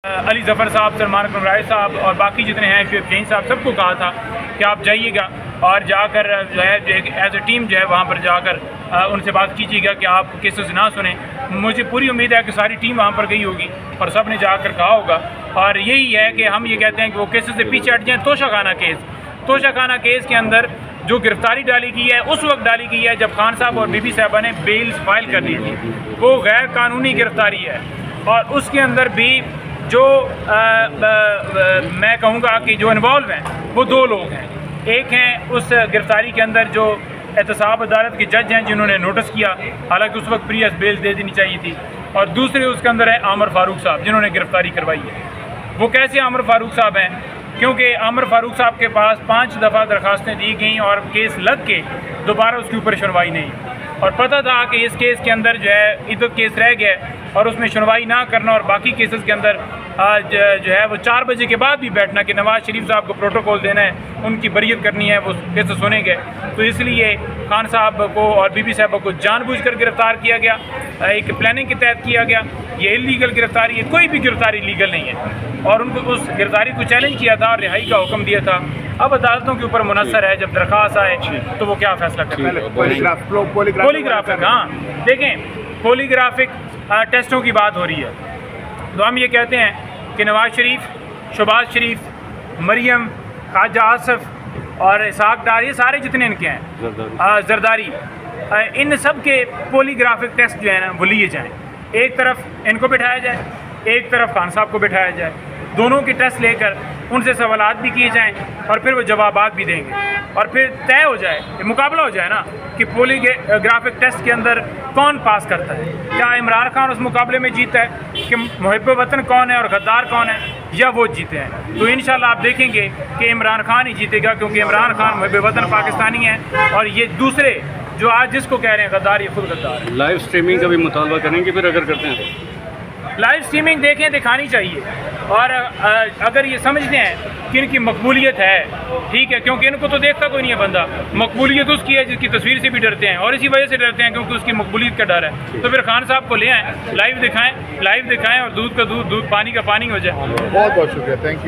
अली ज़फ़र साहब, सलमान कमराय साहब और बाकी जितने हैं, शुएब शहीन साहब, सबको कहा था कि आप जाइएगा और जाकर जो है एज ए टीम जो है वहाँ पर जाकर उनसे बात कीजिएगा कि आप केसेस ना सुने। मुझे पूरी उम्मीद है कि सारी टीम वहाँ पर गई होगी और सब ने जाकर कहा होगा। और यही है कि हम ये कहते हैं कि वो केसेस से पीछे हट जाएँ। तोशाखाना केस के अंदर जो गिरफ्तारी डाली गई है उस वक्त डाली गई है जब खान साहब और बीबी साहबा ने बेल फाइल कर दी थी। वो गैर कानूनी गिरफ्तारी है और उसके अंदर भी जो मैं कहूँगा कि जो इन्वॉल्व हैं वो दो लोग हैं। एक हैं उस गिरफ्तारी के अंदर जो एहतसाब अदालत के जज हैं जिन्होंने नोटिस किया, हालांकि उस वक्त प्रीवियस बेल दे देनी चाहिए थी। और दूसरे उसके अंदर है आमिर फारूक साहब जिन्होंने गिरफ्तारी करवाई है। वो कैसे आमिर फारूक साहब हैं? क्योंकि आमिर फारूक साहब के पास 5 दफ़ा दरखास्तें दी गई और केस लग के दोबारा उसके ऊपर सुनवाई नहीं। और पता था कि इस केस के अंदर जो है इद्दत केस रह गया और उसमें सुनवाई ना करना और बाकी केसेस के अंदर जो है वो 4 बजे के बाद भी बैठना कि नवाज़ शरीफ साहब को प्रोटोकॉल देना है, उनकी बरीयत करनी है, वो केस सुने गए। तो इसलिए खान साहब को और बीबी साहब को जानबूझकर गिरफ्तार किया गया, एक प्लानिंग के तहत किया गया। ये इलीगल गिरफ्तारी है, कोई भी गिरफ्तारी लीगल नहीं है। और उनको उस गिरफ्तारी को चैलेंज किया था और रिहाई का हुक्म दिया था। अब अदालतों के ऊपर मुनसर है जब दरख्वास्त आए तो वो क्या फैसला करते हैं। पॉलीग्राफिक, हाँ देखें, पॉलीग्राफिक टेस्टों की बात हो रही है तो हम ये कहते हैं कि नवाज़ शरीफ, शहबाज शरीफ, मरियम, ख्वाजा आसफ और इसाक डार, ये सारे जितने इनके हैं, जरदारी, इन सब के पॉलीग्राफिक टेस्ट जो है ना वो लिए जाएँ। एक तरफ इनको बिठाया जाए, एक तरफ खान साहब को बिठाया जाए, दोनों के टेस्ट लेकर उनसे सवालात भी किए जाएं और फिर वो जवाबात भी देंगे और फिर तय हो जाए, मुकाबला हो जाए ना कि पॉलीग्राफिक टेस्ट के अंदर कौन पास करता है। क्या इमरान खान उस मुकाबले में जीता है कि मुहिब वतन कौन है और गद्दार कौन है, या वो जीते हैं। तो इंशाल्लाह आप देखेंगे कि इमरान खान ही जीतेगा, क्योंकि इमरान खान मुहिब वतन पाकिस्तानी है और ये दूसरे जो आज जिसको कह रहे हैं गद्दार, ये खुद गद्दार है। लाइव स्ट्रीमिंग का भी मुतालबा करेंगे फिर अगर करते हैं लाइव स्ट्रीमिंग देखें, दिखानी चाहिए। और अगर ये समझते हैं कि इनकी मकबूलियत है, ठीक है, क्योंकि इनको तो देखता कोई नहीं है बंदा। मकबूलियत उसकी है जिसकी तस्वीर से भी डरते हैं और इसी वजह से डरते हैं क्योंकि उसकी मकबूलियत का डर है। तो फिर खान साहब को ले आएँ, लाइव दिखाएं और दूध का दूध, पानी का पानी हो जाए। बहुत बहुत शुक्रिया, थैंक यू।